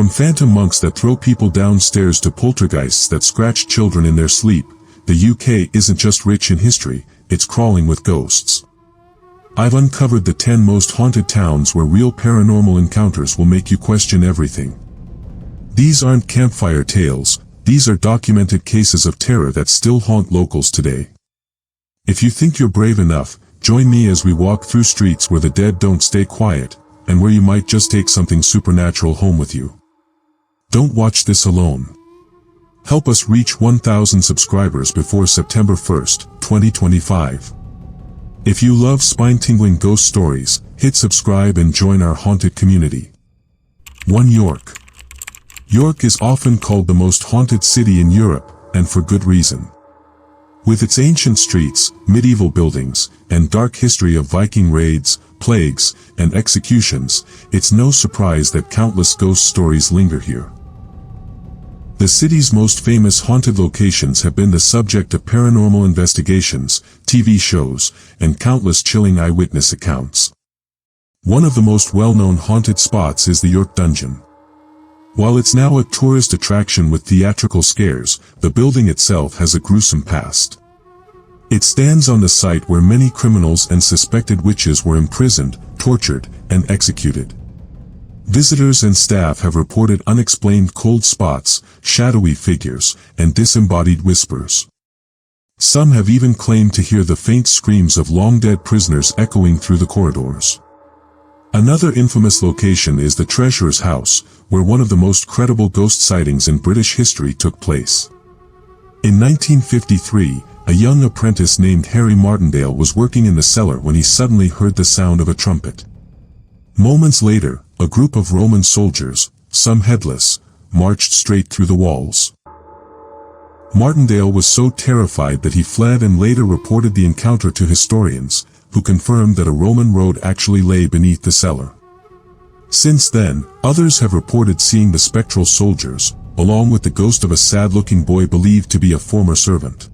From phantom monks that throw people downstairs to poltergeists that scratch children in their sleep, the UK isn't just rich in history, it's crawling with ghosts. I've uncovered the 10 most haunted towns where real paranormal encounters will make you question everything. These aren't campfire tales, these are documented cases of terror that still haunt locals today. If you think you're brave enough, join me as we walk through streets where the dead don't stay quiet, and where you might just take something supernatural home with you. Don't watch this alone. Help us reach 1,000 subscribers before September 1st, 2025. If you love spine-tingling ghost stories, hit subscribe and join our haunted community. 1. York. York is often called the most haunted city in Europe, and for good reason. With its ancient streets, medieval buildings, and dark history of Viking raids, plagues, and executions, it's no surprise that countless ghost stories linger here. The city's most famous haunted locations have been the subject of paranormal investigations, TV shows, and countless chilling eyewitness accounts. One of the most well-known haunted spots is the York Dungeon. While it's now a tourist attraction with theatrical scares, the building itself has a gruesome past. It stands on the site where many criminals and suspected witches were imprisoned, tortured, and executed. Visitors and staff have reported unexplained cold spots, shadowy figures, and disembodied whispers. Some have even claimed to hear the faint screams of long-dead prisoners echoing through the corridors. Another infamous location is the Treasurer's House, where one of the most credible ghost sightings in British history took place. In 1953, a young apprentice named Harry Martindale was working in the cellar when he suddenly heard the sound of a trumpet. Moments later, a group of Roman soldiers, some headless, marched straight through the walls. Martindale was so terrified that he fled and later reported the encounter to historians, who confirmed that a Roman road actually lay beneath the cellar. Since then, others have reported seeing the spectral soldiers, along with the ghost of a sad-looking boy believed to be a former servant.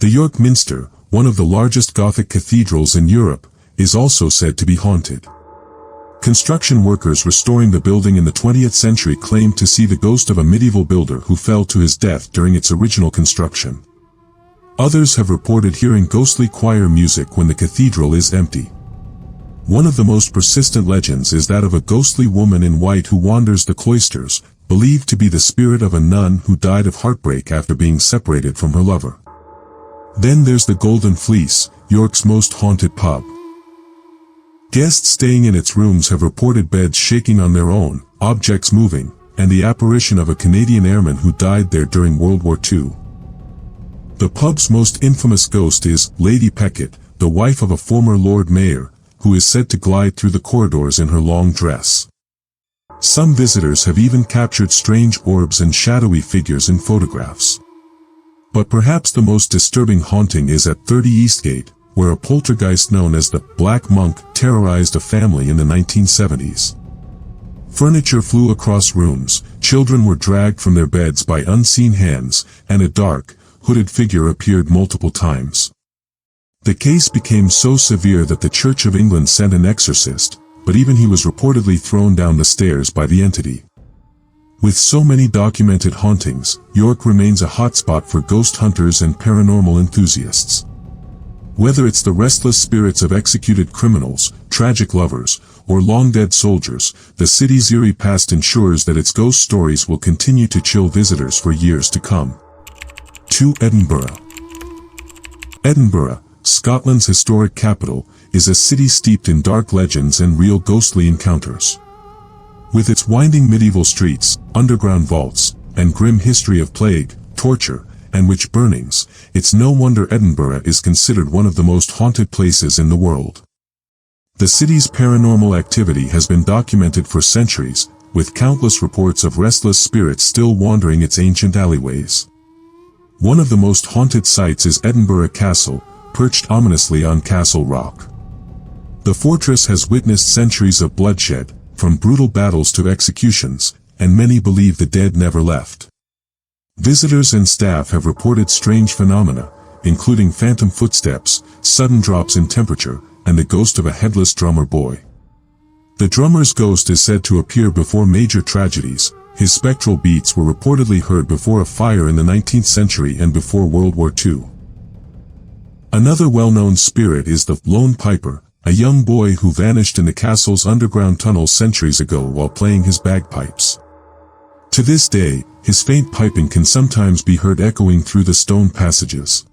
The York Minster, one of the largest Gothic cathedrals in Europe, is also said to be haunted. Construction workers restoring the building in the 20th century claimed to see the ghost of a medieval builder who fell to his death during its original construction. Others have reported hearing ghostly choir music when the cathedral is empty. One of the most persistent legends is that of a ghostly woman in white who wanders the cloisters, believed to be the spirit of a nun who died of heartbreak after being separated from her lover. Then there's the Golden Fleece, York's most haunted pub. Guests staying in its rooms have reported beds shaking on their own, objects moving, and the apparition of a Canadian airman who died there during World War II. The pub's most infamous ghost is Lady Peckett, the wife of a former Lord Mayor, who is said to glide through the corridors in her long dress. Some visitors have even captured strange orbs and shadowy figures in photographs. But perhaps the most disturbing haunting is at 30 Eastgate, where a poltergeist known as the Black Monk terrorized a family in the 1970s. Furniture flew across rooms, children were dragged from their beds by unseen hands, and a dark, hooded figure appeared multiple times. The case became so severe that the Church of England sent an exorcist, but even he was reportedly thrown down the stairs by the entity. With so many documented hauntings, York remains a hotspot for ghost hunters and paranormal enthusiasts. Whether it's the restless spirits of executed criminals, tragic lovers, or long-dead soldiers, the city's eerie past ensures that its ghost stories will continue to chill visitors for years to come. 2. Edinburgh. Edinburgh, Scotland's historic capital, is a city steeped in dark legends and real ghostly encounters. With its winding medieval streets, underground vaults, and grim history of plague, torture, and witch burnings, it's no wonder Edinburgh is considered one of the most haunted places in the world. The city's paranormal activity has been documented for centuries, with countless reports of restless spirits still wandering its ancient alleyways. One of the most haunted sites is Edinburgh Castle, perched ominously on Castle Rock. The fortress has witnessed centuries of bloodshed, from brutal battles to executions, and many believe the dead never left. Visitors and staff have reported strange phenomena, including phantom footsteps, sudden drops in temperature, and the ghost of a headless drummer boy. The drummer's ghost is said to appear before major tragedies. His spectral beats were reportedly heard before a fire in the 19th century and before World War II. Another well-known spirit is the Lone Piper, a young boy who vanished in the castle's underground tunnels centuries ago while playing his bagpipes. To this day, his faint piping can sometimes be heard echoing through the stone passages.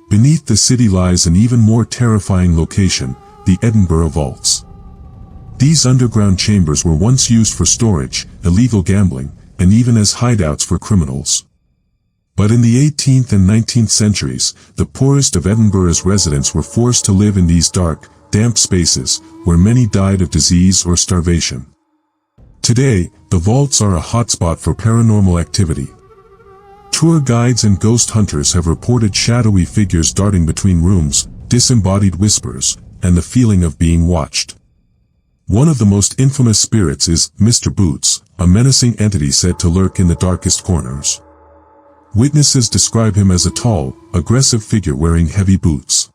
Beneath the city lies an even more terrifying location, the Edinburgh vaults. These underground chambers were once used for storage, illegal gambling, and even as hideouts for criminals. But in the 18th and 19th centuries, the poorest of Edinburgh's residents were forced to live in these dark, damp spaces, where many died of disease or starvation. Today, the vaults are a hotspot for paranormal activity. Tour guides and ghost hunters have reported shadowy figures darting between rooms, disembodied whispers, and the feeling of being watched. One of the most infamous spirits is Mr. Boots, a menacing entity said to lurk in the darkest corners. Witnesses describe him as a tall, aggressive figure wearing heavy boots.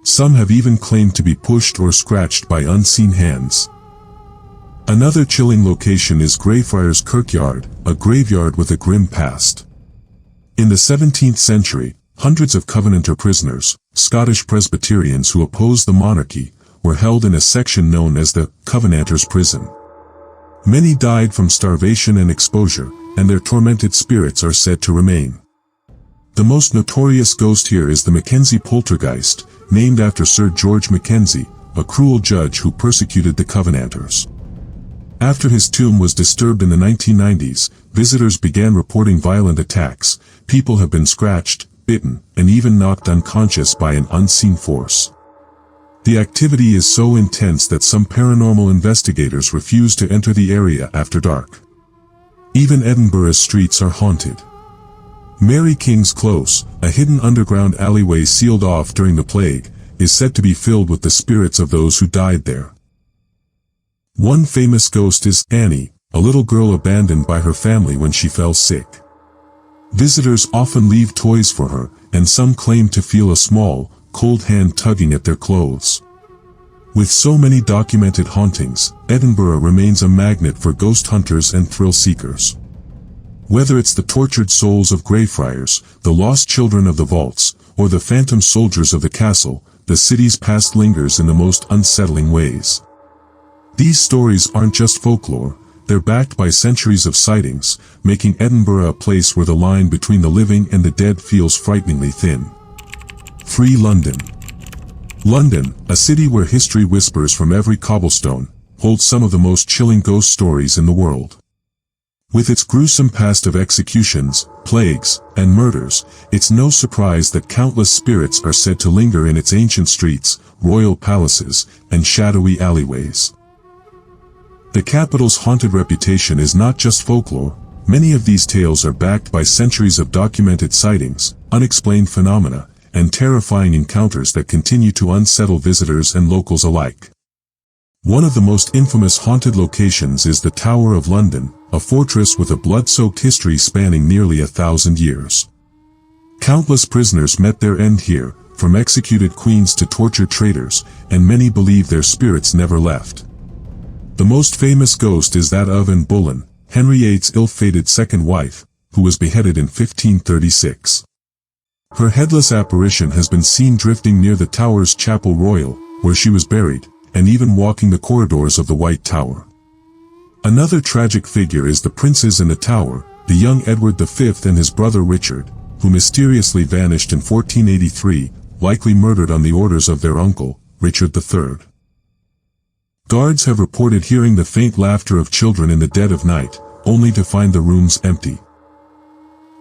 Some have even claimed to be pushed or scratched by unseen hands. Another chilling location is Greyfriars Kirkyard, a graveyard with a grim past. In the 17th century, hundreds of Covenanter prisoners, Scottish Presbyterians who opposed the monarchy, were held in a section known as the Covenanters' Prison. Many died from starvation and exposure, and their tormented spirits are said to remain. The most notorious ghost here is the Mackenzie poltergeist, named after Sir George Mackenzie, a cruel judge who persecuted the Covenanters. After his tomb was disturbed in the 1990s, visitors began reporting violent attacks. People have been scratched, bitten, and even knocked unconscious by an unseen force. The activity is so intense that some paranormal investigators refuse to enter the area after dark. Even Edinburgh's streets are haunted. Mary King's Close, a hidden underground alleyway sealed off during the plague, is said to be filled with the spirits of those who died there. One famous ghost is Annie, a little girl abandoned by her family when she fell sick. Visitors often leave toys for her, and some claim to feel a small, cold hand tugging at their clothes. With so many documented hauntings, Edinburgh remains a magnet for ghost hunters and thrill seekers. Whether it's the tortured souls of Greyfriars, the lost children of the vaults, or the phantom soldiers of the castle, the city's past lingers in the most unsettling ways. These stories aren't just folklore, they're backed by centuries of sightings, making Edinburgh a place where the line between the living and the dead feels frighteningly thin. Free London. London, a city where history whispers from every cobblestone, holds some of the most chilling ghost stories in the world. With its gruesome past of executions, plagues, and murders, it's no surprise that countless spirits are said to linger in its ancient streets, royal palaces, and shadowy alleyways. The capital's haunted reputation is not just folklore. Many of these tales are backed by centuries of documented sightings, unexplained phenomena, and terrifying encounters that continue to unsettle visitors and locals alike. One of the most infamous haunted locations is the Tower of London, a fortress with a blood-soaked history spanning nearly 1,000 years. Countless prisoners met their end here, from executed queens to tortured traitors, and many believe their spirits never left. The most famous ghost is that of Anne Boleyn, Henry VIII's ill-fated second wife, who was beheaded in 1536. Her headless apparition has been seen drifting near the Tower's Chapel Royal, where she was buried, and even walking the corridors of the White Tower. Another tragic figure is the princes in the Tower, the young Edward V and his brother Richard, who mysteriously vanished in 1483, likely murdered on the orders of their uncle, Richard III. Guards have reported hearing the faint laughter of children in the dead of night, only to find the rooms empty.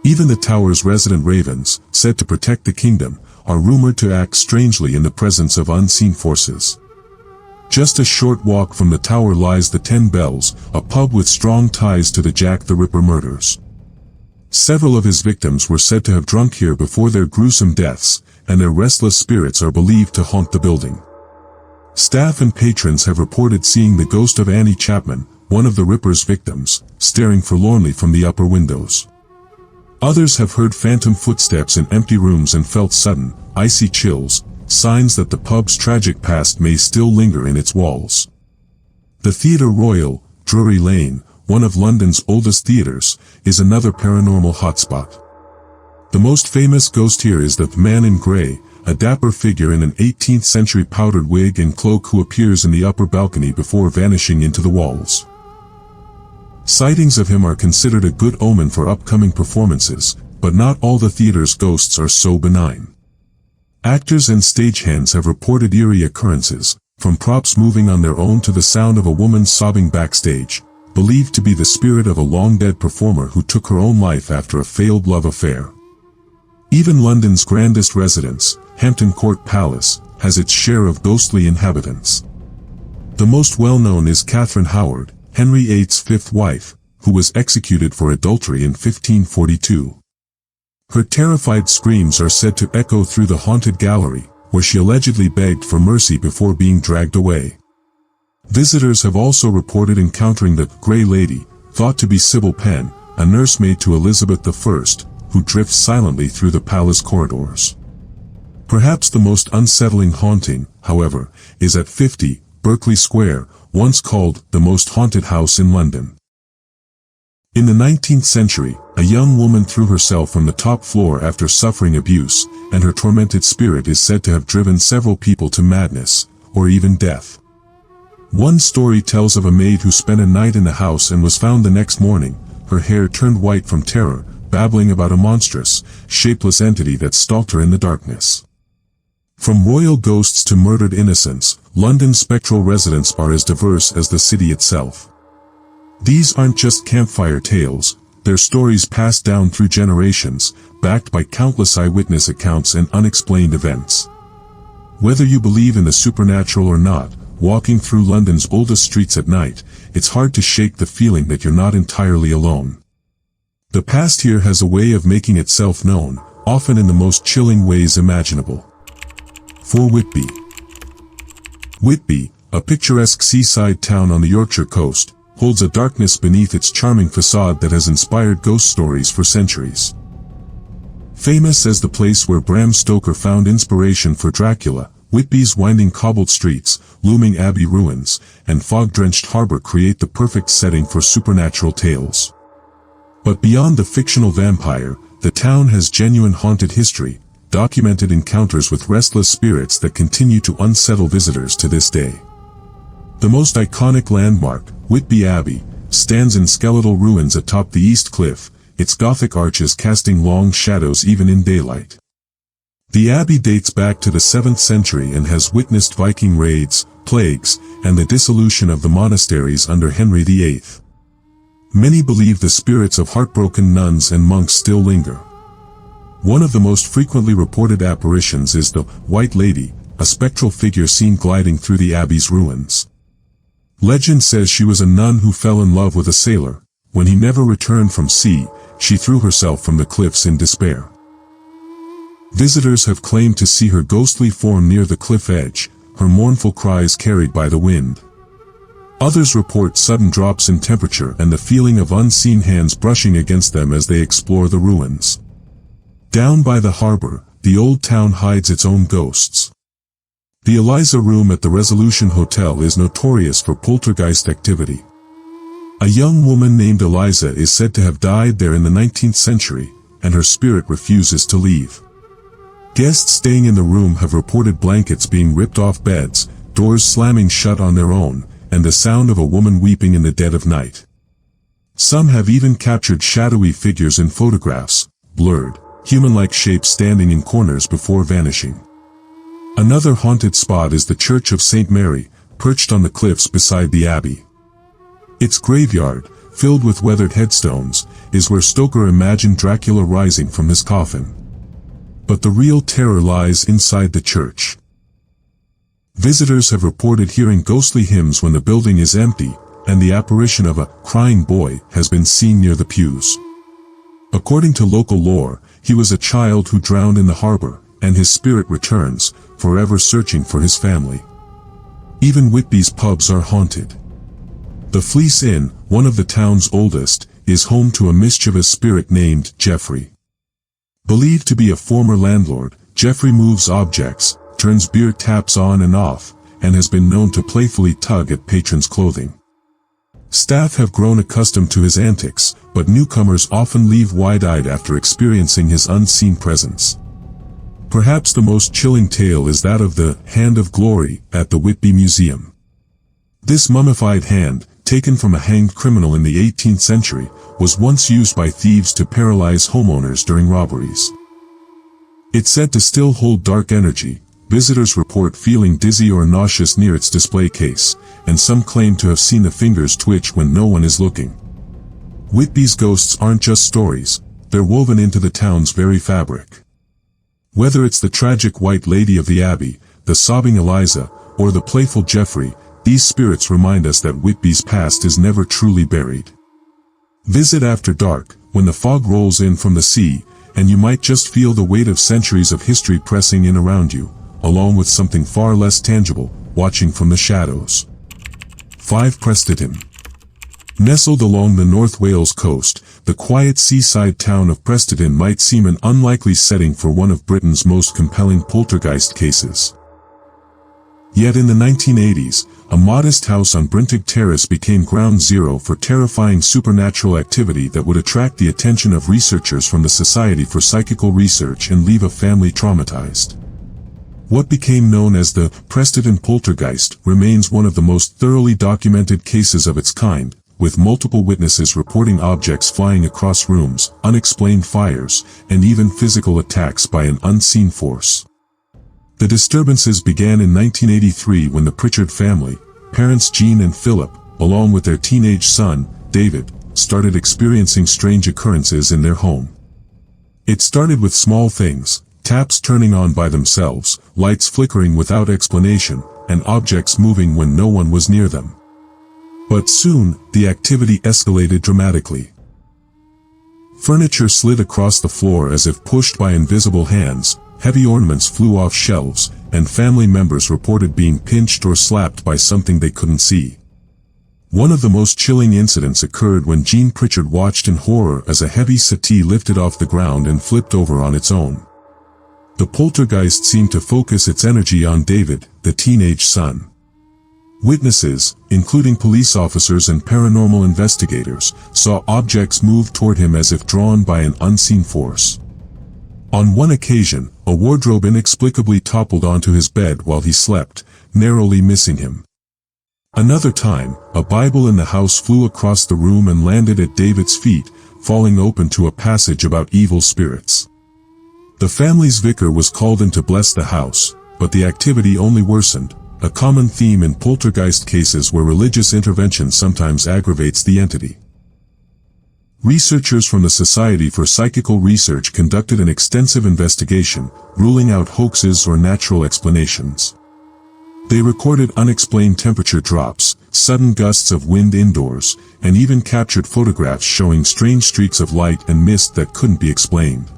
Even the Tower's resident ravens, said to protect the kingdom, are rumored to act strangely in the presence of unseen forces. Just a short walk from the Tower lies the 10 Bells, a pub with strong ties to the Jack the Ripper murders. Several of his victims were said to have drunk here before their gruesome deaths, and their restless spirits are believed to haunt the building. Staff and patrons have reported seeing the ghost of Annie Chapman, one of the Ripper's victims, staring forlornly from the upper windows. Others have heard phantom footsteps in empty rooms and felt sudden, icy chills, signs that the pub's tragic past may still linger in its walls. The Theatre Royal, Drury Lane, one of London's oldest theatres, is another paranormal hotspot. The most famous ghost here is the Man in Grey, a dapper figure in an 18th century powdered wig and cloak who appears in the upper balcony before vanishing into the walls. Sightings of him are considered a good omen for upcoming performances, but not all the theatre's ghosts are so benign. Actors and stagehands have reported eerie occurrences, from props moving on their own to the sound of a woman sobbing backstage, believed to be the spirit of a long-dead performer who took her own life after a failed love affair. Even London's grandest residence, Hampton Court Palace, has its share of ghostly inhabitants. The most well-known is Catherine Howard, Henry VIII's fifth wife, who was executed for adultery in 1542. Her terrified screams are said to echo through the haunted gallery, where she allegedly begged for mercy before being dragged away. Visitors have also reported encountering the Grey Lady, thought to be Sybil Penn, a nursemaid to Elizabeth I, who drifts silently through the palace corridors. Perhaps the most unsettling haunting, however, is at 50 Berkeley Square, once called the most haunted house in London. In the 19th century, a young woman threw herself from the top floor after suffering abuse, and her tormented spirit is said to have driven several people to madness, or even death. One story tells of a maid who spent a night in the house and was found the next morning, her hair turned white from terror, babbling about a monstrous, shapeless entity that stalked her in the darkness. From royal ghosts to murdered innocents, London's spectral residents are as diverse as the city itself. These aren't just campfire tales, they're stories passed down through generations, backed by countless eyewitness accounts and unexplained events. Whether you believe in the supernatural or not, walking through London's oldest streets at night, it's hard to shake the feeling that you're not entirely alone. The past here has a way of making itself known, often in the most chilling ways imaginable. For Whitby. Whitby, a picturesque seaside town on the Yorkshire coast, holds a darkness beneath its charming facade that has inspired ghost stories for centuries. Famous as the place where Bram Stoker found inspiration for Dracula, Whitby's winding cobbled streets, looming abbey ruins, and fog-drenched harbor create the perfect setting for supernatural tales. But beyond the fictional vampire, the town has genuine haunted history, documented encounters with restless spirits that continue to unsettle visitors to this day. The most iconic landmark, Whitby Abbey, stands in skeletal ruins atop the East Cliff, its Gothic arches casting long shadows even in daylight. The abbey dates back to the 7th century and has witnessed Viking raids, plagues, and the dissolution of the monasteries under Henry VIII. Many believe the spirits of heartbroken nuns and monks still linger. One of the most frequently reported apparitions is the White Lady, a spectral figure seen gliding through the abbey's ruins. Legend says she was a nun who fell in love with a sailor. When he never returned from sea, she threw herself from the cliffs in despair. Visitors have claimed to see her ghostly form near the cliff edge, her mournful cries carried by the wind. Others report sudden drops in temperature and the feeling of unseen hands brushing against them as they explore the ruins. Down by the harbor, the old town hides its own ghosts. The Eliza Room at the Resolution Hotel is notorious for poltergeist activity. A young woman named Eliza is said to have died there in the 19th century, and her spirit refuses to leave. Guests staying in the room have reported blankets being ripped off beds, doors slamming shut on their own, and the sound of a woman weeping in the dead of night. Some have even captured shadowy figures in photographs, blurred, human-like shapes standing in corners before vanishing. Another haunted spot is the Church of St. Mary, perched on the cliffs beside the abbey. Its graveyard, filled with weathered headstones, is where Stoker imagined Dracula rising from his coffin. But the real terror lies inside the church. Visitors have reported hearing ghostly hymns when the building is empty, and the apparition of a crying boy has been seen near the pews. According to local lore, he was a child who drowned in the harbor, and his spirit returns, forever searching for his family. Even Whitby's pubs are haunted. The Fleece Inn, one of the town's oldest, is home to a mischievous spirit named Geoffrey. Believed to be a former landlord, Geoffrey moves objects, turns beer taps on and off, and has been known to playfully tug at patrons' clothing. Staff have grown accustomed to his antics, but newcomers often leave wide-eyed after experiencing his unseen presence. Perhaps the most chilling tale is that of the Hand of Glory at the Whitby Museum. This mummified hand, taken from a hanged criminal in the 18th century, was once used by thieves to paralyze homeowners during robberies. It's said to still hold dark energy. Visitors report feeling dizzy or nauseous near its display case, and some claim to have seen the fingers twitch when no one is looking. Whitby's ghosts aren't just stories, they're woven into the town's very fabric. Whether it's the tragic White Lady of the Abbey, the sobbing Eliza, or the playful Geoffrey, these spirits remind us that Whitby's past is never truly buried. Visit after dark, when the fog rolls in from the sea, and you might just feel the weight of centuries of history pressing in around you, along with something far less tangible, watching from the shadows. 5. Preston. Nestled along the North Wales coast, the quiet seaside town of Preston might seem an unlikely setting for one of Britain's most compelling poltergeist cases. Yet in the 1980s, a modest house on Brintig Terrace became ground zero for terrifying supernatural activity that would attract the attention of researchers from the Society for Psychical Research and leave a family traumatized. What became known as the Preston poltergeist remains one of the most thoroughly documented cases of its kind, with multiple witnesses reporting objects flying across rooms, unexplained fires, and even physical attacks by an unseen force. The disturbances began in 1983 when the Pritchard family, parents Jean and Philip, along with their teenage son, David, started experiencing strange occurrences in their home. It started with small things: taps turning on by themselves, lights flickering without explanation, and objects moving when no one was near them. But soon, the activity escalated dramatically. Furniture slid across the floor as if pushed by invisible hands, heavy ornaments flew off shelves, and family members reported being pinched or slapped by something they couldn't see. One of the most chilling incidents occurred when Jean Pritchard watched in horror as a heavy settee lifted off the ground and flipped over on its own. The poltergeist seemed to focus its energy on David, the teenage son. Witnesses, including police officers and paranormal investigators, saw objects move toward him as if drawn by an unseen force. On one occasion, a wardrobe inexplicably toppled onto his bed while he slept, narrowly missing him. Another time, a Bible in the house flew across the room and landed at David's feet, falling open to a passage about evil spirits. The family's vicar was called in to bless the house, but the activity only worsened, a common theme in poltergeist cases where religious intervention sometimes aggravates the entity. Researchers from the Society for Psychical Research conducted an extensive investigation, ruling out hoaxes or natural explanations. They recorded unexplained temperature drops, sudden gusts of wind indoors, and even captured photographs showing strange streaks of light and mist that couldn't be explained.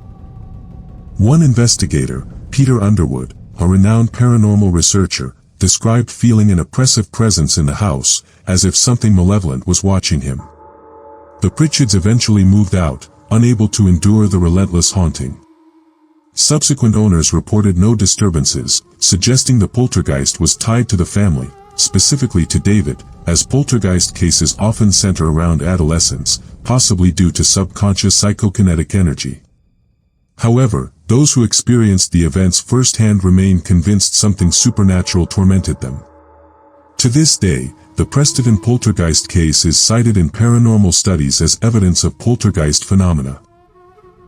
One investigator, Peter Underwood, a renowned paranormal researcher, described feeling an oppressive presence in the house, as if something malevolent was watching him. The Pritchards eventually moved out, unable to endure the relentless haunting. Subsequent owners reported no disturbances, suggesting the poltergeist was tied to the family, specifically to David, as poltergeist cases often center around adolescents, possibly due to subconscious psychokinetic energy. However, those who experienced the events firsthand remain convinced something supernatural tormented them. To this day, the Preston poltergeist case is cited in paranormal studies as evidence of poltergeist phenomena.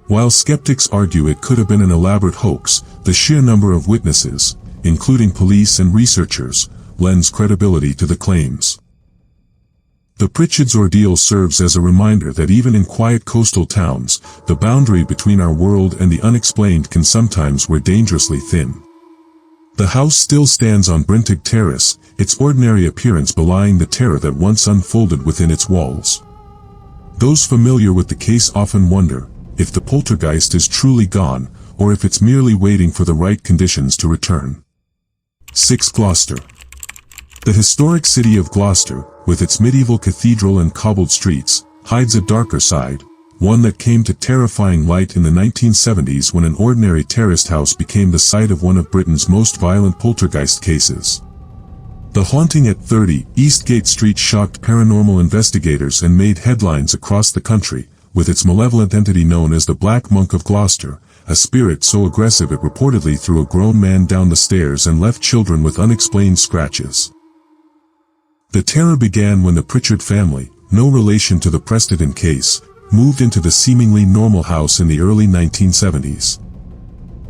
While skeptics argue it could have been an elaborate hoax, the sheer number of witnesses, including police and researchers, lends credibility to the claims. The Pritchards' ordeal serves as a reminder that even in quiet coastal towns, the boundary between our world and the unexplained can sometimes wear dangerously thin. The house still stands on Brintig Terrace, its ordinary appearance belying the terror that once unfolded within its walls. Those familiar with the case often wonder if the poltergeist is truly gone, or if it's merely waiting for the right conditions to return. 6. Gloucester. The historic city of Gloucester, with its medieval cathedral and cobbled streets, hides a darker side, one that came to terrifying light in the 1970s when an ordinary terraced house became the site of one of Britain's most violent poltergeist cases. The haunting at 30 Eastgate Street shocked paranormal investigators and made headlines across the country, with its malevolent entity known as the Black Monk of Gloucester, a spirit so aggressive it reportedly threw a grown man down the stairs and left children with unexplained scratches. The terror began when the Pritchard family, no relation to the Preston case, moved into the seemingly normal house in the early 1970s.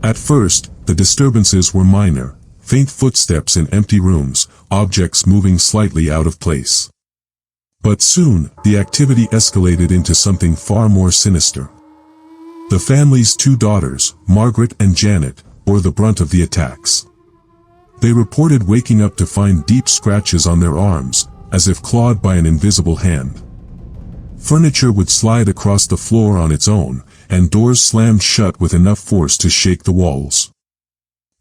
At first, the disturbances were minor, faint footsteps in empty rooms, objects moving slightly out of place. But soon, the activity escalated into something far more sinister. The family's two daughters, Margaret and Janet, bore the brunt of the attacks. They reported waking up to find deep scratches on their arms, as if clawed by an invisible hand. Furniture would slide across the floor on its own, and doors slammed shut with enough force to shake the walls.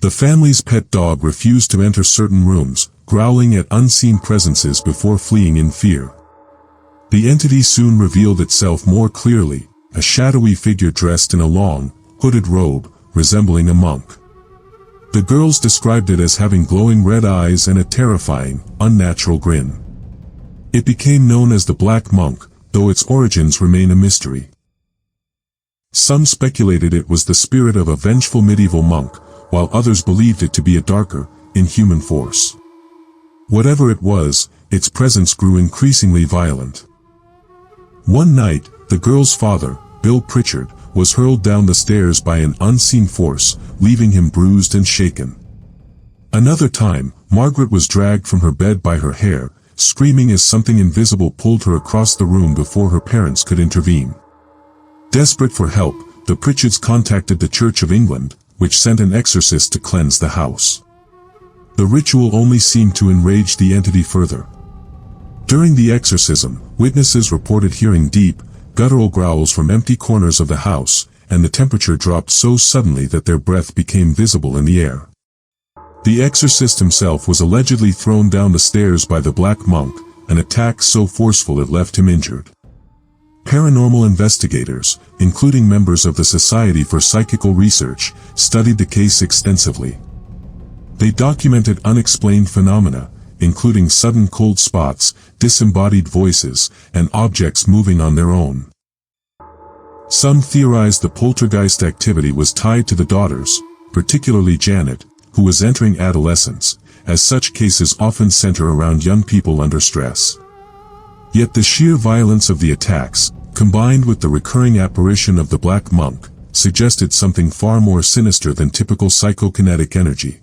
The family's pet dog refused to enter certain rooms, growling at unseen presences before fleeing in fear. The entity soon revealed itself more clearly, a shadowy figure dressed in a long, hooded robe, resembling a monk. The girls described it as having glowing red eyes and a terrifying, unnatural grin. It became known as the Black Monk, though its origins remain a mystery. Some speculated it was the spirit of a vengeful medieval monk, while others believed it to be a darker, inhuman force. Whatever it was, its presence grew increasingly violent. One night, the girl's father, Bill Pritchard, was hurled down the stairs by an unseen force, leaving him bruised and shaken. Another time, Margaret was dragged from her bed by her hair, screaming as something invisible pulled her across the room before her parents could intervene. Desperate for help, the Pritchards contacted the Church of England, which sent an exorcist to cleanse the house. The ritual only seemed to enrage the entity further. During the exorcism, witnesses reported hearing deep, guttural growls from empty corners of the house, and the temperature dropped so suddenly that their breath became visible in the air. The exorcist himself was allegedly thrown down the stairs by the Black Monk, an attack so forceful it left him injured. Paranormal investigators, including members of the Society for Psychical Research, studied the case extensively. They documented unexplained phenomena, including sudden cold spots, disembodied voices, and objects moving on their own. Some theorized the poltergeist activity was tied to the daughters, particularly Janet, who was entering adolescence, as such cases often center around young people under stress. Yet the sheer violence of the attacks, combined with the recurring apparition of the Black Monk, suggested something far more sinister than typical psychokinetic energy.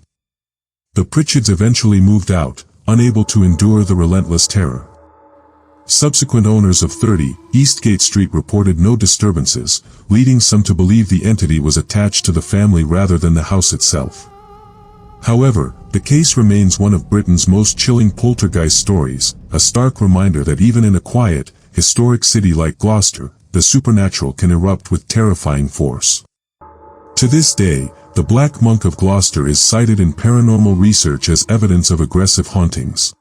The Pritchards eventually moved out, unable to endure the relentless terror. Subsequent owners of 30 Eastgate Street reported no disturbances, leading some to believe the entity was attached to the family rather than the house itself. However, the case remains one of Britain's most chilling poltergeist stories, a stark reminder that even in a quiet, historic city like Gloucester, the supernatural can erupt with terrifying force. To this day, the Black Monk of Gloucester is cited in paranormal research as evidence of aggressive hauntings.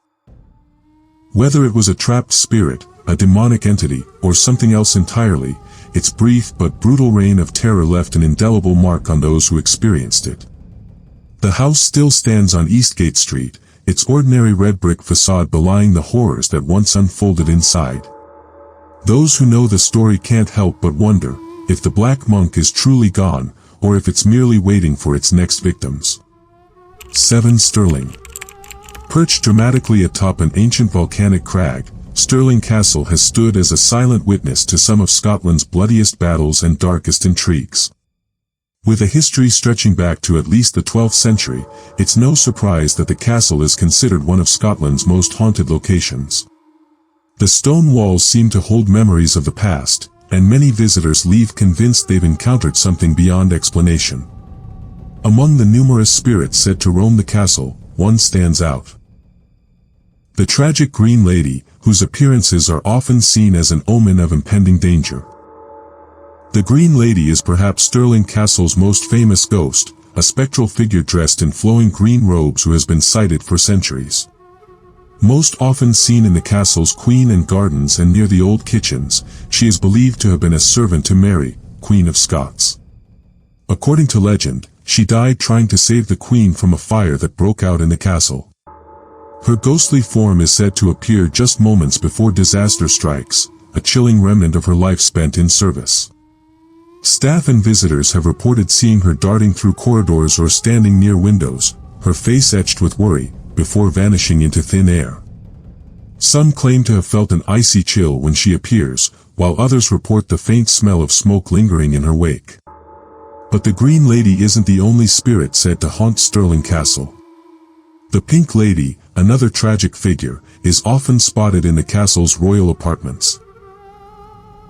Whether it was a trapped spirit, a demonic entity, or something else entirely, its brief but brutal reign of terror left an indelible mark on those who experienced it. The house still stands on Eastgate Street, its ordinary red brick facade belying the horrors that once unfolded inside. Those who know the story can't help but wonder if the Black Monk is truly gone, or if it's merely waiting for its next victims. 7 Stirling. Perched dramatically atop an ancient volcanic crag, Stirling Castle has stood as a silent witness to some of Scotland's bloodiest battles and darkest intrigues. With a history stretching back to at least the 12th century, it's no surprise that the castle is considered one of Scotland's most haunted locations. The stone walls seem to hold memories of the past, and many visitors leave convinced they've encountered something beyond explanation. Among the numerous spirits said to roam the castle, one stands out. The tragic Green Lady, whose appearances are often seen as an omen of impending danger. The Green Lady is perhaps Stirling Castle's most famous ghost, a spectral figure dressed in flowing green robes who has been sighted for centuries. Most often seen in the castle's queen and gardens and near the old kitchens, she is believed to have been a servant to Mary, Queen of Scots. According to legend, she died trying to save the queen from a fire that broke out in the castle. Her ghostly form is said to appear just moments before disaster strikes, a chilling remnant of her life spent in service. Staff and visitors have reported seeing her darting through corridors or standing near windows, her face etched with worry, before vanishing into thin air. Some claim to have felt an icy chill when she appears, while others report the faint smell of smoke lingering in her wake. But the Green Lady isn't the only spirit said to haunt Stirling Castle. The Pink Lady, another tragic figure, is often spotted in the castle's royal apartments.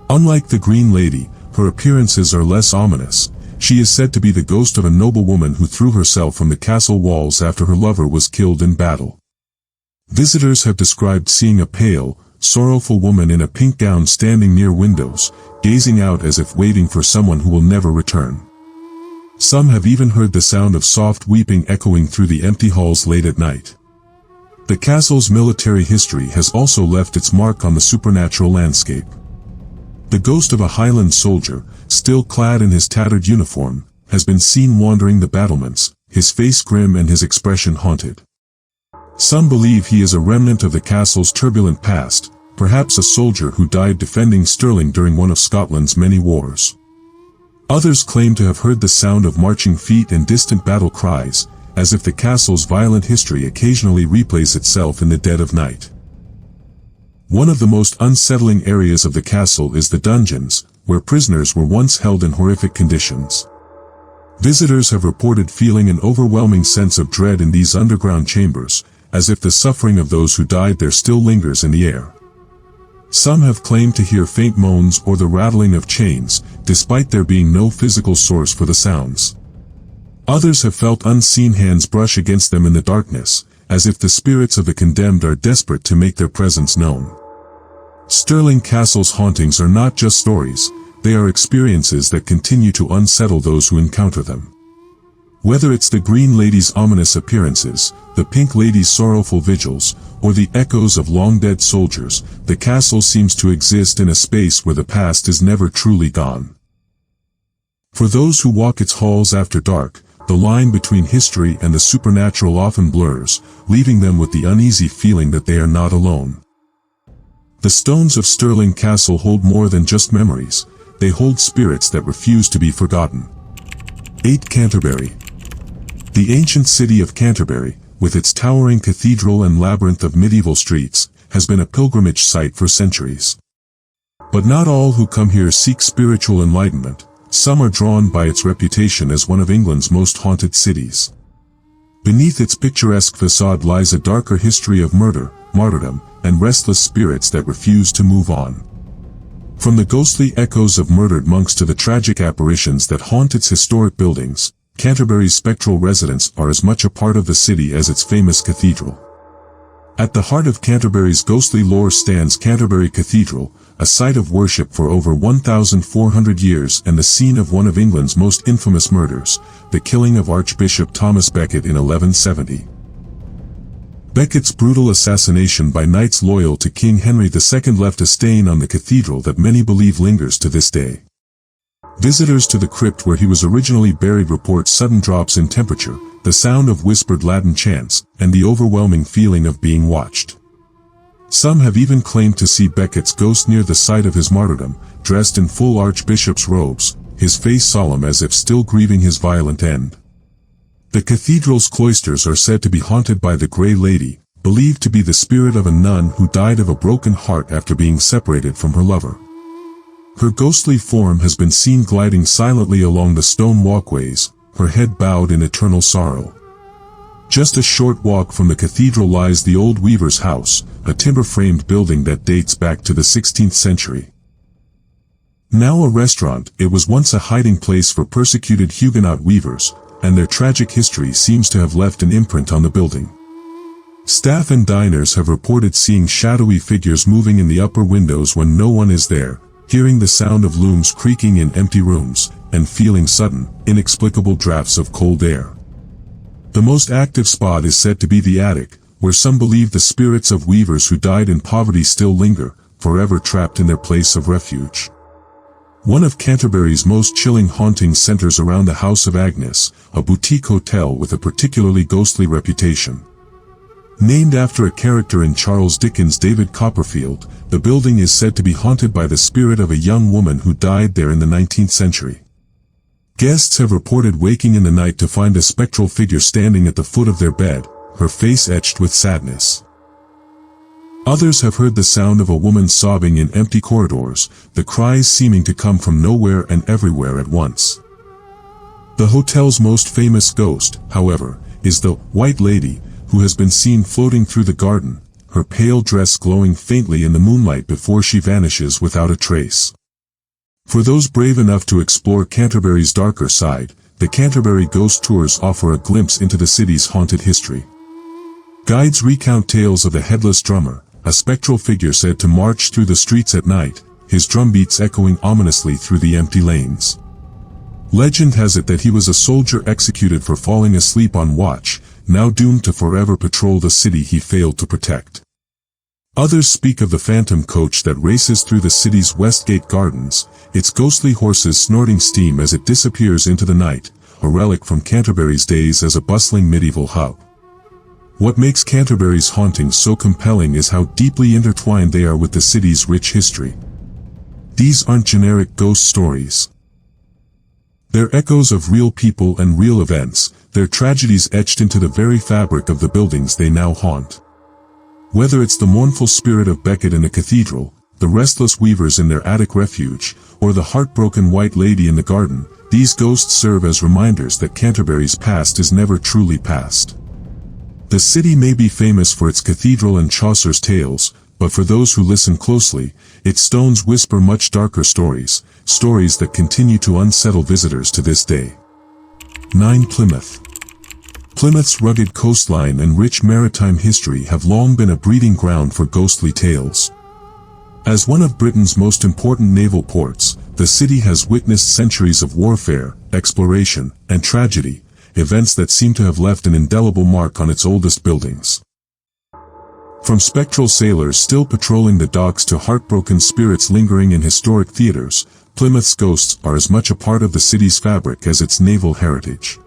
Unlike the Green Lady, her appearances are less ominous. She is said to be the ghost of a noblewoman who threw herself from the castle walls after her lover was killed in battle. Visitors have described seeing a pale, sorrowful woman in a pink gown standing near windows, gazing out as if waiting for someone who will never return. Some have even heard the sound of soft weeping echoing through the empty halls late at night. The castle's military history has also left its mark on the supernatural landscape. The ghost of a Highland soldier, still clad in his tattered uniform, has been seen wandering the battlements, his face grim and his expression haunted. Some believe he is a remnant of the castle's turbulent past, perhaps a soldier who died defending Stirling during one of Scotland's many wars. Others claim to have heard the sound of marching feet and distant battle cries, as if the castle's violent history occasionally replays itself in the dead of night. One of the most unsettling areas of the castle is the dungeons, where prisoners were once held in horrific conditions. Visitors have reported feeling an overwhelming sense of dread in these underground chambers, as if the suffering of those who died there still lingers in the air. Some have claimed to hear faint moans or the rattling of chains, despite there being no physical source for the sounds. Others have felt unseen hands brush against them in the darkness, as if the spirits of the condemned are desperate to make their presence known. Stirling Castle's hauntings are not just stories, they are experiences that continue to unsettle those who encounter them. Whether it's the Green Lady's ominous appearances, the Pink Lady's sorrowful vigils, or the echoes of long-dead soldiers, the castle seems to exist in a space where the past is never truly gone. For those who walk its halls after dark, the line between history and the supernatural often blurs, leaving them with the uneasy feeling that they are not alone. The stones of Stirling Castle hold more than just memories, they hold spirits that refuse to be forgotten. 8. Canterbury. The ancient city of Canterbury, with its towering cathedral and labyrinth of medieval streets, has been a pilgrimage site for centuries. But not all who come here seek spiritual enlightenment, some are drawn by its reputation as one of England's most haunted cities. Beneath its picturesque facade lies a darker history of murder, martyrdom, and restless spirits that refuse to move on. From the ghostly echoes of murdered monks to the tragic apparitions that haunt its historic buildings, Canterbury's spectral residents are as much a part of the city as its famous cathedral. At the heart of Canterbury's ghostly lore stands Canterbury Cathedral, a site of worship for over 1,400 years and the scene of one of England's most infamous murders, the killing of Archbishop Thomas Becket in 1170. Becket's brutal assassination by knights loyal to King Henry II left a stain on the cathedral that many believe lingers to this day. Visitors to the crypt where he was originally buried report sudden drops in temperature, the sound of whispered Latin chants, and the overwhelming feeling of being watched. Some have even claimed to see Becket's ghost near the site of his martyrdom, dressed in full archbishop's robes, his face solemn as if still grieving his violent end. The cathedral's cloisters are said to be haunted by the Grey Lady, believed to be the spirit of a nun who died of a broken heart after being separated from her lover. Her ghostly form has been seen gliding silently along the stone walkways, her head bowed in eternal sorrow. Just a short walk from the cathedral lies the old weaver's house, a timber-framed building that dates back to the 16th century. Now a restaurant, it was once a hiding place for persecuted Huguenot weavers, and their tragic history seems to have left an imprint on the building. Staff and diners have reported seeing shadowy figures moving in the upper windows when no one is there, hearing the sound of looms creaking in empty rooms, and feeling sudden, inexplicable drafts of cold air. The most active spot is said to be the attic, where some believe the spirits of weavers who died in poverty still linger, forever trapped in their place of refuge. One of Canterbury's most chilling hauntings centers around the House of Agnes, a boutique hotel with a particularly ghostly reputation. Named after a character in Charles Dickens' David Copperfield, the building is said to be haunted by the spirit of a young woman who died there in the 19th century. Guests have reported waking in the night to find a spectral figure standing at the foot of their bed, her face etched with sadness. Others have heard the sound of a woman sobbing in empty corridors, the cries seeming to come from nowhere and everywhere at once. The hotel's most famous ghost, however, is the White Lady, who has been seen floating through the garden, her pale dress glowing faintly in the moonlight before she vanishes without a trace. For those brave enough to explore Canterbury's darker side, the Canterbury Ghost Tours offer a glimpse into the city's haunted history. Guides recount tales of the headless drummer, a spectral figure said to march through the streets at night, his drumbeats echoing ominously through the empty lanes. Legend has it that he was a soldier executed for falling asleep on watch, now doomed to forever patrol the city he failed to protect. Others speak of the phantom coach that races through the city's Westgate gardens, its ghostly horses snorting steam as it disappears into the night, a relic from Canterbury's days as a bustling medieval hub. What makes Canterbury's hauntings so compelling is how deeply intertwined they are with the city's rich history. These aren't generic ghost stories. They're echoes of real people and real events, their tragedies etched into the very fabric of the buildings they now haunt. Whether it's the mournful spirit of Becket in a cathedral, the restless weavers in their attic refuge, or the heartbroken White Lady in the garden, these ghosts serve as reminders that Canterbury's past is never truly past. The city may be famous for its cathedral and Chaucer's tales, but for those who listen closely, its stones whisper much darker stories, stories that continue to unsettle visitors to this day. 9. Plymouth. Plymouth's rugged coastline and rich maritime history have long been a breeding ground for ghostly tales. As one of Britain's most important naval ports, the city has witnessed centuries of warfare, exploration, and tragedy, events that seem to have left an indelible mark on its oldest buildings. From spectral sailors still patrolling the docks to heartbroken spirits lingering in historic theaters, Plymouth's ghosts are as much a part of the city's fabric as its naval heritage.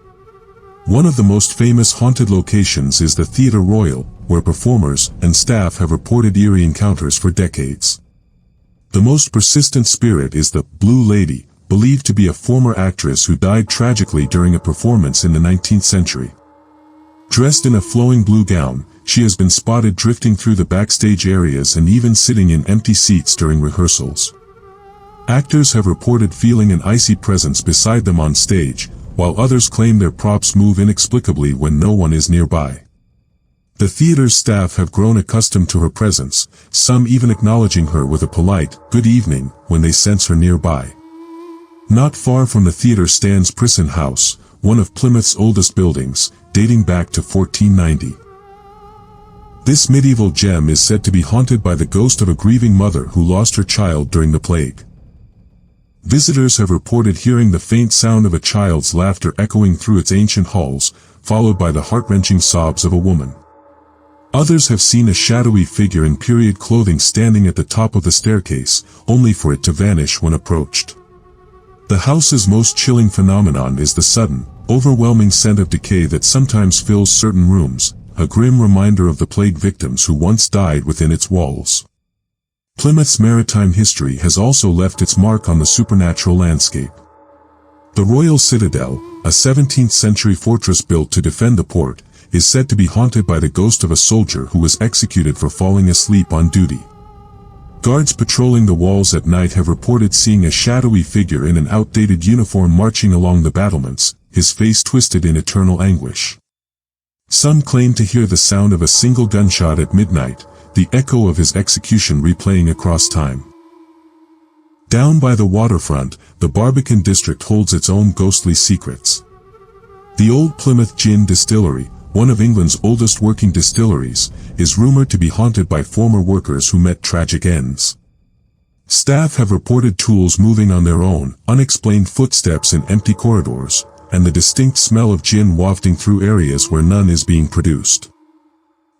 One of the most famous haunted locations is the Theatre Royal, where performers and staff have reported eerie encounters for decades. The most persistent spirit is the Blue Lady, believed to be a former actress who died tragically during a performance in the 19th century. Dressed in a flowing blue gown, she has been spotted drifting through the backstage areas and even sitting in empty seats during rehearsals. Actors have reported feeling an icy presence beside them on stage, while others claim their props move inexplicably when no one is nearby. The theater's staff have grown accustomed to her presence, some even acknowledging her with a polite, "good evening," when they sense her nearby. Not far from the theater stands Preston House, one of Plymouth's oldest buildings, dating back to 1490. This medieval gem is said to be haunted by the ghost of a grieving mother who lost her child during the plague. Visitors have reported hearing the faint sound of a child's laughter echoing through its ancient halls, followed by the heart-wrenching sobs of a woman. Others have seen a shadowy figure in period clothing standing at the top of the staircase, only for it to vanish when approached. The house's most chilling phenomenon is the sudden, overwhelming scent of decay that sometimes fills certain rooms, a grim reminder of the plague victims who once died within its walls. Plymouth's maritime history has also left its mark on the supernatural landscape. The Royal Citadel, a 17th-century fortress built to defend the port, is said to be haunted by the ghost of a soldier who was executed for falling asleep on duty. Guards patrolling the walls at night have reported seeing a shadowy figure in an outdated uniform marching along the battlements, his face twisted in eternal anguish. Some claim to hear the sound of a single gunshot at midnight, the echo of his execution replaying across time. Down by the waterfront, the Barbican district holds its own ghostly secrets. The Old Plymouth Gin Distillery, one of England's oldest working distilleries, is rumored to be haunted by former workers who met tragic ends. Staff have reported tools moving on their own, unexplained footsteps in empty corridors, and the distinct smell of gin wafting through areas where none is being produced.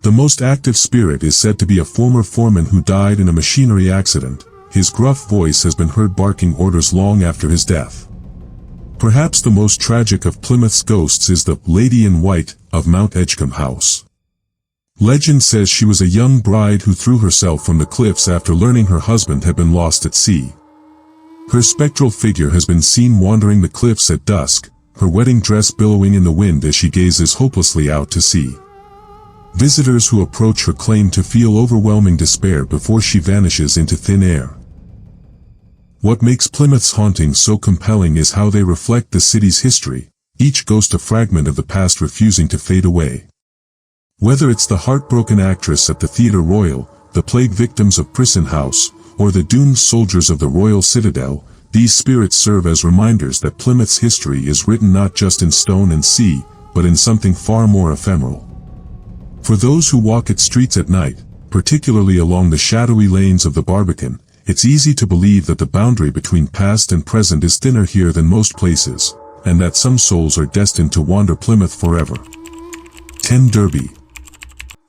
The most active spirit is said to be a former foreman who died in a machinery accident. His gruff voice has been heard barking orders long after his death. Perhaps the most tragic of Plymouth's ghosts is the Lady in White of Mount Edgecombe House. Legend says she was a young bride who threw herself from the cliffs after learning her husband had been lost at sea. Her spectral figure has been seen wandering the cliffs at dusk, her wedding dress billowing in the wind as she gazes hopelessly out to sea. Visitors who approach her claim to feel overwhelming despair before she vanishes into thin air. What makes Plymouth's hauntings so compelling is how they reflect the city's history, each ghost a fragment of the past refusing to fade away. Whether it's the heartbroken actress at the Theatre Royal, the plague victims of Preston House, or the doomed soldiers of the Royal Citadel, these spirits serve as reminders that Plymouth's history is written not just in stone and sea, but in something far more ephemeral. For those who walk its streets at night, particularly along the shadowy lanes of the Barbican, it's easy to believe that the boundary between past and present is thinner here than most places, and that some souls are destined to wander Plymouth forever. 10. Derby.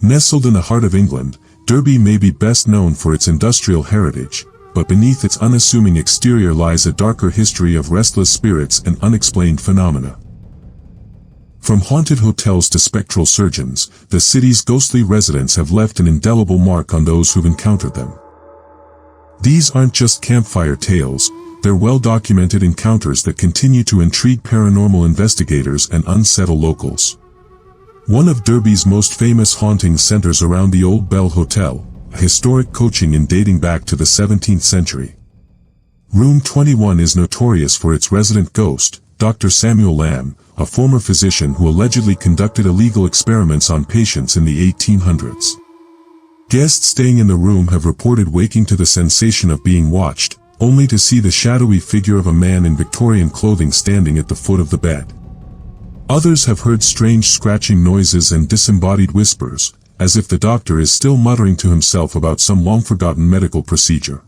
Nestled in the heart of England, Derby may be best known for its industrial heritage, but beneath its unassuming exterior lies a darker history of restless spirits and unexplained phenomena. From haunted hotels to spectral surgeons, the city's ghostly residents have left an indelible mark on those who've encountered them. These aren't just campfire tales, they're well-documented encounters that continue to intrigue paranormal investigators and unsettle locals. One of Derby's most famous hauntings centers around the Old Bell Hotel, a historic coaching inn dating back to the 17th century. Room 21 is notorious for its resident ghost, Dr. Samuel Lamb, a former physician who allegedly conducted illegal experiments on patients in the 1800s. Guests staying in the room have reported waking to the sensation of being watched, only to see the shadowy figure of a man in Victorian clothing standing at the foot of the bed. Others have heard strange scratching noises and disembodied whispers, as if the doctor is still muttering to himself about some long-forgotten medical procedure.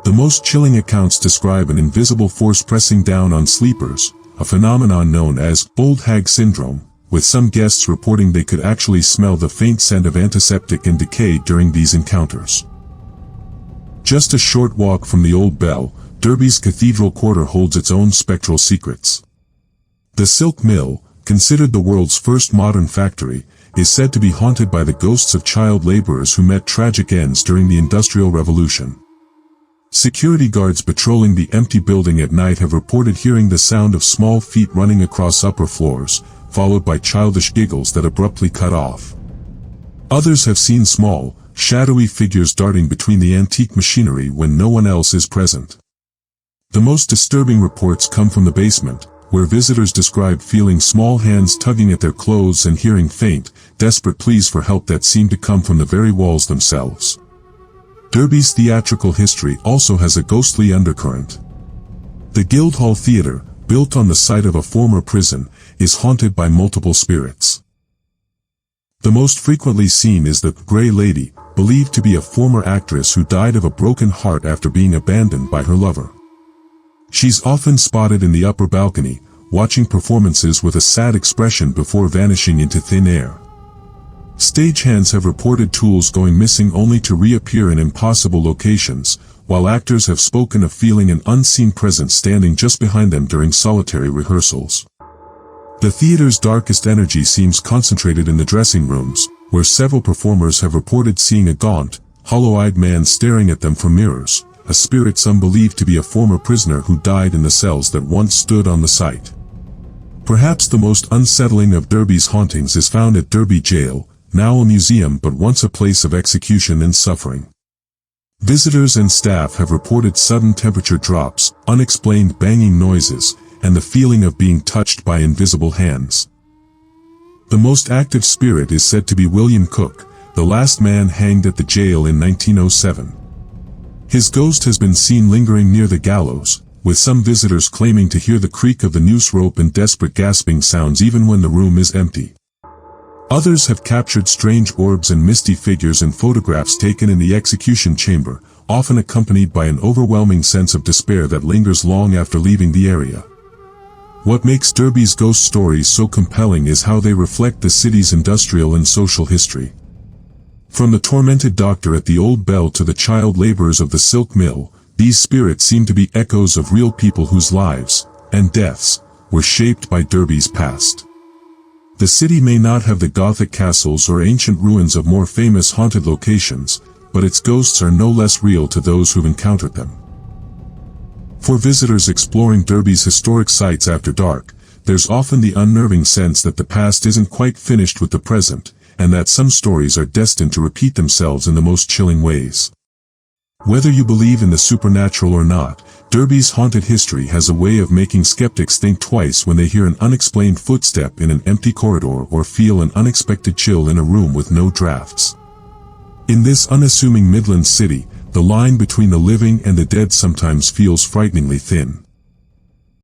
The most chilling accounts describe an invisible force pressing down on sleepers, a phenomenon known as old hag syndrome, with some guests reporting they could actually smell the faint scent of antiseptic and decay during these encounters. Just a short walk from the Old Bell, Derby's Cathedral Quarter holds its own spectral secrets. The Silk Mill, considered the world's first modern factory, is said to be haunted by the ghosts of child laborers who met tragic ends during the Industrial Revolution. Security guards patrolling the empty building at night have reported hearing the sound of small feet running across upper floors, followed by childish giggles that abruptly cut off. Others have seen small, shadowy figures darting between the antique machinery when no one else is present. The most disturbing reports come from the basement, where visitors describe feeling small hands tugging at their clothes and hearing faint, desperate pleas for help that seem to come from the very walls themselves. Derby's theatrical history also has a ghostly undercurrent. The Guildhall Theatre, built on the site of a former prison, is haunted by multiple spirits. The most frequently seen is the Grey Lady, believed to be a former actress who died of a broken heart after being abandoned by her lover. She's often spotted in the upper balcony, watching performances with a sad expression before vanishing into thin air. Stagehands have reported tools going missing only to reappear in impossible locations, while actors have spoken of feeling an unseen presence standing just behind them during solitary rehearsals. The theater's darkest energy seems concentrated in the dressing rooms, where several performers have reported seeing a gaunt, hollow-eyed man staring at them from mirrors, a spirit some believe to be a former prisoner who died in the cells that once stood on the site. Perhaps the most unsettling of Derby's hauntings is found at Derby Jail, now a museum but once a place of execution and suffering. Visitors and staff have reported sudden temperature drops, unexplained banging noises, and the feeling of being touched by invisible hands. The most active spirit is said to be William Cook, the last man hanged at the jail in 1907. His ghost has been seen lingering near the gallows, with some visitors claiming to hear the creak of the noose rope and desperate gasping sounds even when the room is empty. Others have captured strange orbs and misty figures in photographs taken in the execution chamber, often accompanied by an overwhelming sense of despair that lingers long after leaving the area. What makes Derby's ghost stories so compelling is how they reflect the city's industrial and social history. From the tormented doctor at the Old Bell to the child laborers of the Silk Mill, these spirits seem to be echoes of real people whose lives, and deaths, were shaped by Derby's past. The city may not have the Gothic castles or ancient ruins of more famous haunted locations, but its ghosts are no less real to those who've encountered them. For visitors exploring Derby's historic sites after dark, there's often the unnerving sense that the past isn't quite finished with the present, and that some stories are destined to repeat themselves in the most chilling ways. Whether you believe in the supernatural or not, Derby's haunted history has a way of making skeptics think twice when they hear an unexplained footstep in an empty corridor or feel an unexpected chill in a room with no drafts. In this unassuming Midland city, the line between the living and the dead sometimes feels frighteningly thin.